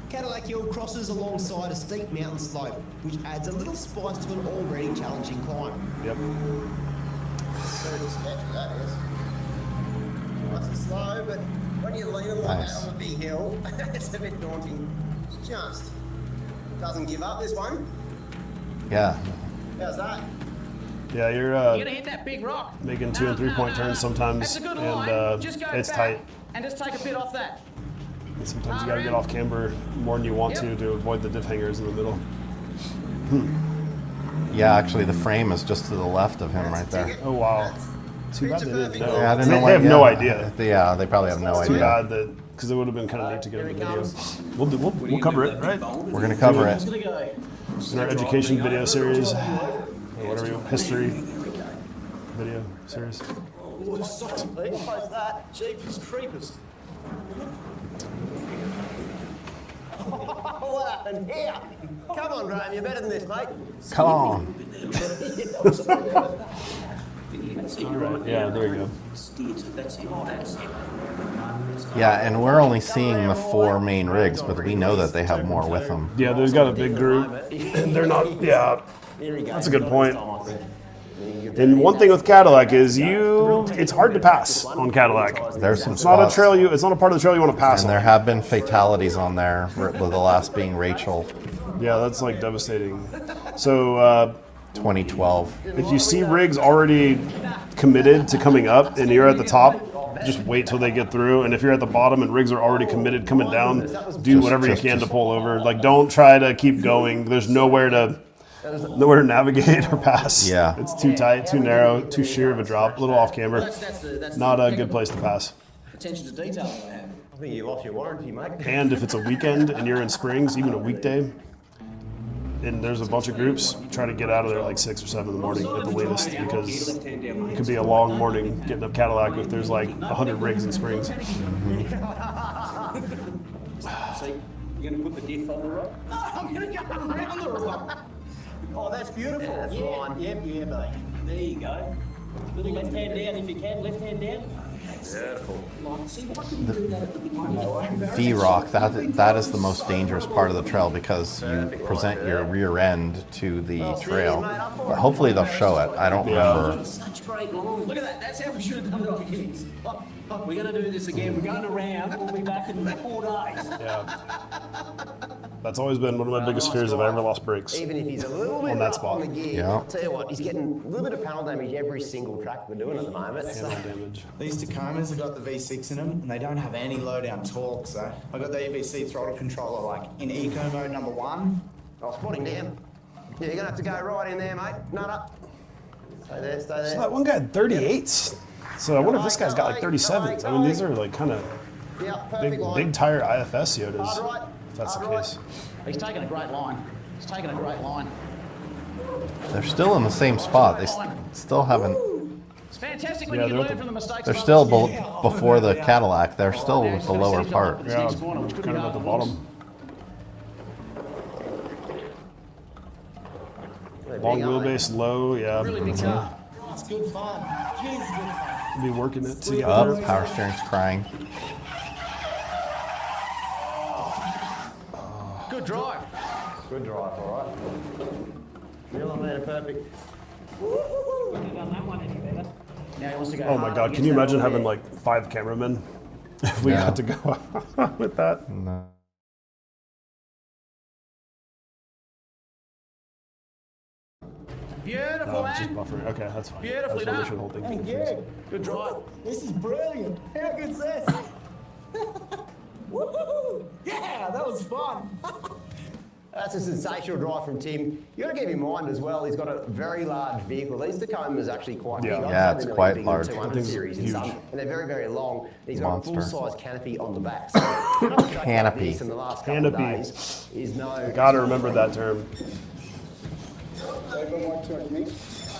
Cadillac Hill crosses alongside a steep mountain slope, which adds a little spice to an already challenging climb. Yep. Pretty sketchy, that is. Nice and slow, but when you lean like Nice. that on a big hill, it's a bit daunting. Just doesn't give up, this one. Yeah. How's that? Yeah, you're You're gonna hit that big rock. making 2 and 3 point turns sometimes, That's a good and line. Just go it's back tight. and just take a bit off that. And sometimes you got to get off camber more than you want to avoid the diff hangers in the middle. Yeah, actually, the frame is just to the left of him right there. Oh wow. Too bad they didn't know. Yeah, I didn't they, know they have yeah. no idea. Yeah, they probably have no Too idea. bad that because it would have been kind of neat to get in the video. We'll cover it, right? We're gonna cover it. In our education video series, or whatever history video series. How's that? Jeepers creepers. What happened here? Come on, Graham, you're better than this, mate. Come on. All right, yeah, there you go. Yeah, and we're only seeing the 4 main rigs, but we know that they have more with them. Yeah, they've got a big group, and they're not. Yeah, that's a good point. And one thing with Cadillac is it's hard to pass on Cadillac. There's some It's not a spots. trail it's not a part of the trail you want to pass And on. there have been fatalities on there, with the last being Rachel, Yeah, that's like devastating. So 2012. if you see rigs already committed to coming up and you're at the top, just wait till they get through. And if you're at the bottom and rigs are already committed coming down, do whatever you can to pull over. Like, don't try to keep going. There's nowhere to navigate or pass. Yeah. It's too tight, too narrow, too sheer of a drop, a little off camber. Not a good place to pass. Attention to detail that I have. I think you lost your warranty, mate. And if it's a weekend and you're in Springs, even a weekday, and there's a bunch of groups, try to get out of there like 6 or 7 in the morning at the latest, because it could be a long morning getting up Cadillac if there's like 100 rigs in Springs. So you're going to put the diff on the rock? I'm gonna go around the rock. Oh, that's beautiful. Yeah, that's the line. Yep, mate. There you go. Little left hand down if you can, left hand down. Beautiful. V-Rock, that is the most dangerous part of the trail because you present your rear end to the trail. But hopefully they'll show it. I don't remember. Such great line. Look at that. That's how we should have done it at the beginnings. We're going to do this again. We're going around. We'll be back in 4 days. Yeah. That's always been one of my biggest fears if I ever lost brakes. Even if he's a little bit On that rough spot. on the gear, Yeah. I'll tell you what, he's getting a little bit of panel damage every single track we're doing at the moment. So. Handle damage. These Tacomas have got the V6 in them, and they don't have any low-down torque, so I got the EVC throttle controller like in eco mode number 1. I'll spot him down. Yeah, you're going to have to go right in there, mate. Nut up. Stay there, stay there. So that one guy had 38s. So I wonder if this guy's got like 37s. I mean, these are like kind of Yeah, perfect line. big tire IFS Yodas, Hard right. if that's the Hard case. He's taking a great line. He's taking a great line. They're still in the same spot. They still haven't. It's fantastic when Yeah, you they're learn the- from the mistakes. They're of still others. before the Cadillac. They're still with the lower part. Yeah, kind of at the bottom. Long wheelbase, low, yeah. Really big car. It's good fun. Jeez, good fun. Be working it together. Up, power steering's crying. Good drive. Good drive, all right. Millimeter perfect. Now he wants to go Oh my hard God, against can you that imagine wall having there. like 5 cameramen if we Yeah. got to go with that? No. Beautiful, Oh, it's just man. buffering. Okay, that's fine. Beautifully I just wanna make done. sure the whole thing Hey, keeps Gary, Good drive. this is brilliant. How good's this? Woohoo! Yeah, that was fun. That's a sensational drive from Tim. You got to keep in mind as well, he's got a very large vehicle. These Tacomas are actually quite Yeah. big. Yeah, I'd it's say they're quite bigger large. than That 200 thing's series and huge. some, and they're very, very long. He's got a Monster. full-size canopy on the back. So track like Canopy. this in the last couple of Canopy. days is no. Gotta remember that term.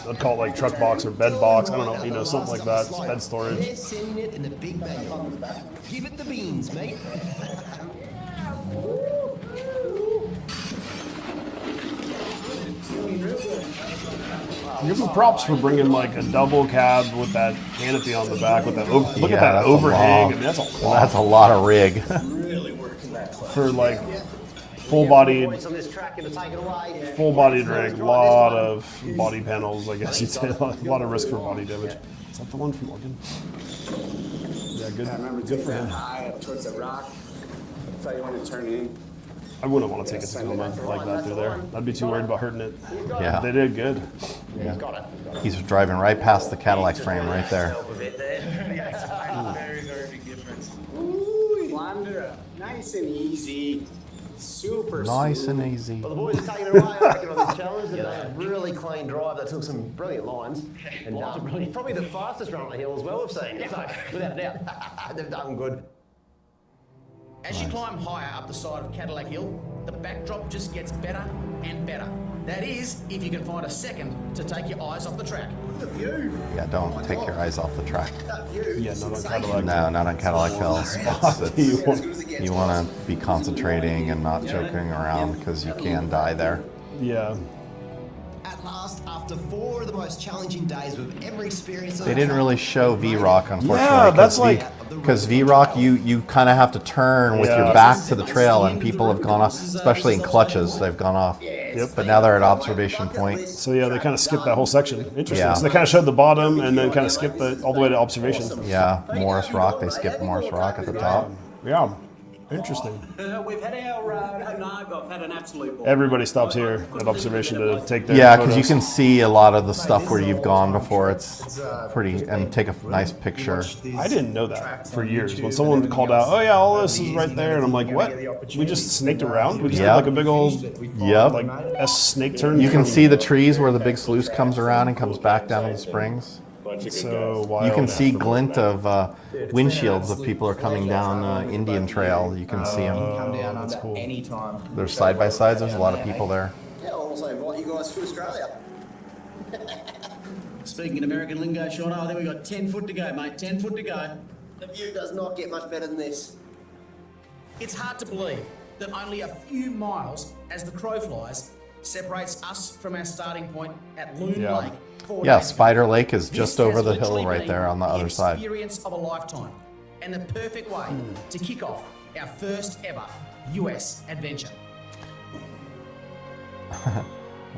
I'd call it like truck box or bed box. I don't know, you know, something like that. It's bed storage. They're sending it in the big bag. Give it the beans, mate. Give them props for bringing like a double cab with that canopy on the back with that. Look at that that's overhang. a I mean, that's a lot. That's a lot of rig. Really working that close. For like full-bodied Points on this track and to take it away. full-bodied rig. Lot of body panels, I guess you'd say. A lot of risk for body damage. Is that the one from Oregon? Yeah, good. I remember Good for taking him. that high up towards the rock. I'll tell you when to turn in. I wouldn't want to take a Tacoma like that through there. I'd be too worried about hurting it. Yeah. They did good. He's got it. He's driving right past the Cadillac frame right there. Very, very big difference. Ooh, Wanderer. Nice and easy. Super Nice smooth. and easy. Well, the boys are taking it away, I reckon, on this challenge. They've done a really clean drive. They took some brilliant lines. And probably the fastest run on the hill as well we've seen. So, without a doubt, they've done good. As you climb higher up the side of Cadillac Hill, the backdrop just gets better and better. That is, if you can find a second to take your eyes off the track. The view. Yeah, don't take your eyes off the track. That view. Yeah, not on Cadillac. No, not on Cadillac Hill. You want to be concentrating and not joking around because you can die there. Yeah. At last, after 4 of the most challenging days we've ever experienced on They the didn't track, really show V-Rock, unfortunately. Yeah, that's like- Because V-Rock, you kind of have to turn with your Yeah. back to the trail, and people have gone off, especially in clutches, they've gone off. Yep. But now they're at observation point. So yeah, they kind of skipped that whole section. Interesting. Yeah. So they kind of showed the bottom and then kind of skipped all the way to observation. Yeah, Morris Rock, they skipped Morris Rock at the top. Yeah. Interesting. We've had our, I've had an absolute ball. Everybody stops here at observation to take their Yeah, because you photos. can see a lot of the stuff where you've gone before. It's pretty, and take a nice picture. I didn't know that for years. When someone called out, "Oh yeah, all this is right there," and I'm like, "What? We just snaked around? We just did Yep. like a big old Yep. like a snake turn." You can from- see the trees where the big sluice comes around and comes back down to the springs. So wild. You can see glint of windshields if people are coming down Indian Trail. You can see them. Come down that's under cool. any time. They're side by sides. There's a lot of people there. Yeah, I'll also invite you guys to Australia. Speaking in American lingo, Sean, I think we've got 10 foot to go, mate. 10 foot to go. The view does not get much better than this. It's hard to believe that only a few miles, as the crow flies, separates us from our starting point at Loon Yeah. Lake. 4 Yeah, days ago. Spider Lake is This just has over the hill literally right been there on the other side. experience of a lifetime, and the perfect way to kick off our first ever US adventure.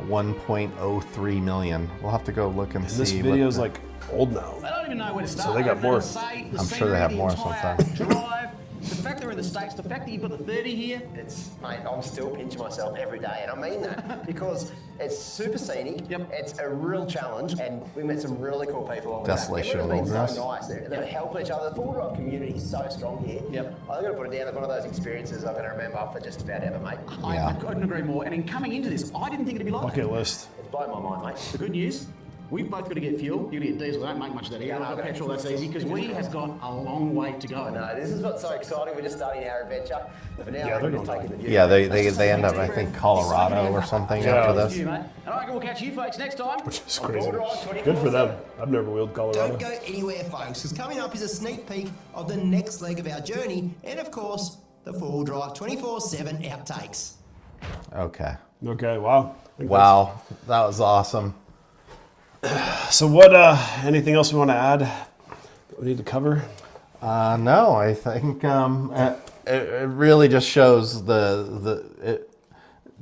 1.03 million. We'll have to go look and And see. this what video's the- like old now. I don't even know where to start. they got I don't know more. what to say. The I'm sure they have scenery, more the since entire drive, the fact they're in the States, the fact that you've got the 30 here. It's, mate, I'm still pinching myself every day, and I mean that because it's super scenic. Yep. It's a real challenge, and we met some really cool people along Desolation the way. Everyone's been Wilderness. so nice there. They help each other. The four-wheel drive community is so strong here. Yep. I'm going to put it down as one of those experiences I'm going to remember for just about ever, mate. Yeah. I couldn't agree more. And in coming into this, I didn't think it'd be like Bucket that. list. It's blown my mind, mate. The good news, we've both got to get fuel. You're going to get diesel. Don't make much of that here. Yeah, Petrol, that's easy, because we have got a long way to go. No, this is what's so exciting. We're just starting our adventure. But for now, Yeah, we're they're just going taking the view. Yeah, they end up, I think, Colorado or something Yeah. after You, this. mate. All right, we'll catch you folks next time. It's crazy. Good for them. I've never wheeled Colorado. Don't go anywhere, folks, because coming up is a sneak peek of the next leg of our journey, and of course, the four-wheel drive 24/7 outtakes. Okay. Okay, wow. Wow, that was awesome. So what, anything else we want to add that we need to cover? No, I think it really just shows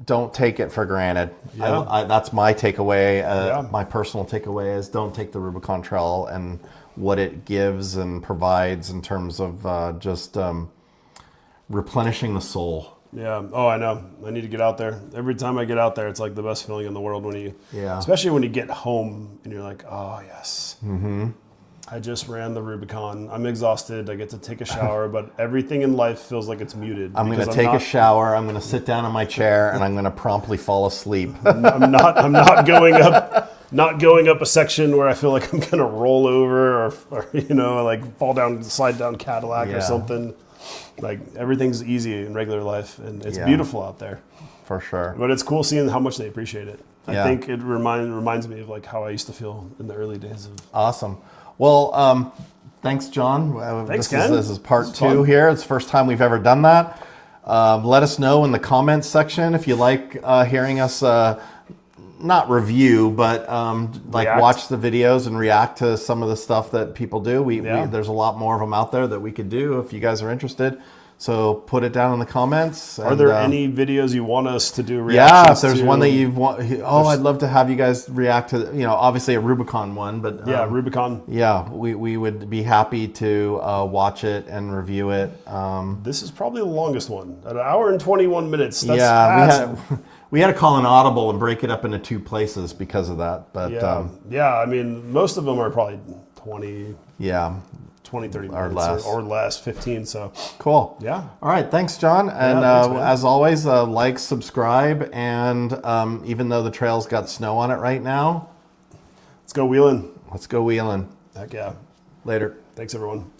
don't take it for granted. Yeah. That's my takeaway. Yeah. My personal takeaway is don't take the Rubicon Trail and what it gives and provides in terms of just replenishing the soul. Yeah. Oh, I know. I need to get out there. Every time I get out there, it's like the best feeling in the world when you, Yeah. especially when you get home and you're like, oh yes. Mm-hmm. I just ran the Rubicon. I'm exhausted. I get to take a shower, but everything in life feels like it's muted. I'm going to because take a shower. I'm going to sit down in my chair and I'm going to promptly fall asleep. I'm not going up. Not going up a section where I feel like I'm gonna roll over or you know, like fall down, slide down Cadillac Yeah. or something. Like everything's easy in regular life, and it's Yeah. beautiful out there. For sure. But it's cool seeing how much they appreciate it. Yeah. I think it reminds me of like how I used to feel in the early days of. Awesome. Well, thanks, John. Thanks, this Ken. is part This is 2 fun. here. It's the first time we've ever done that. Let us know in the comments section if you like hearing us not review, but like React. watch the videos and react to some of the stuff that people do. Yeah. There's a lot more of them out there that we could do if you guys are interested. So put it down in the comments. Are there any videos you want us to do reactions Yeah, if there's to? one that you want, I'd love to have you guys react to, obviously a Rubicon one, but Yeah, Rubicon. yeah, we would be happy to watch it and review it. This is probably the longest one, an hour and 21 minutes. That's, Yeah, we had to call an audible and break it up into 2 places because of that. But yeah, I mean, most of them are probably 20, yeah, 30 Or minutes less. or less, 15. So cool. Yeah. All right. Thanks, John. And thanks, man. as always, like, subscribe, and even though the trail's got snow on it right now, let's go wheeling. let's go wheeling. Heck yeah. Later. Thanks, everyone.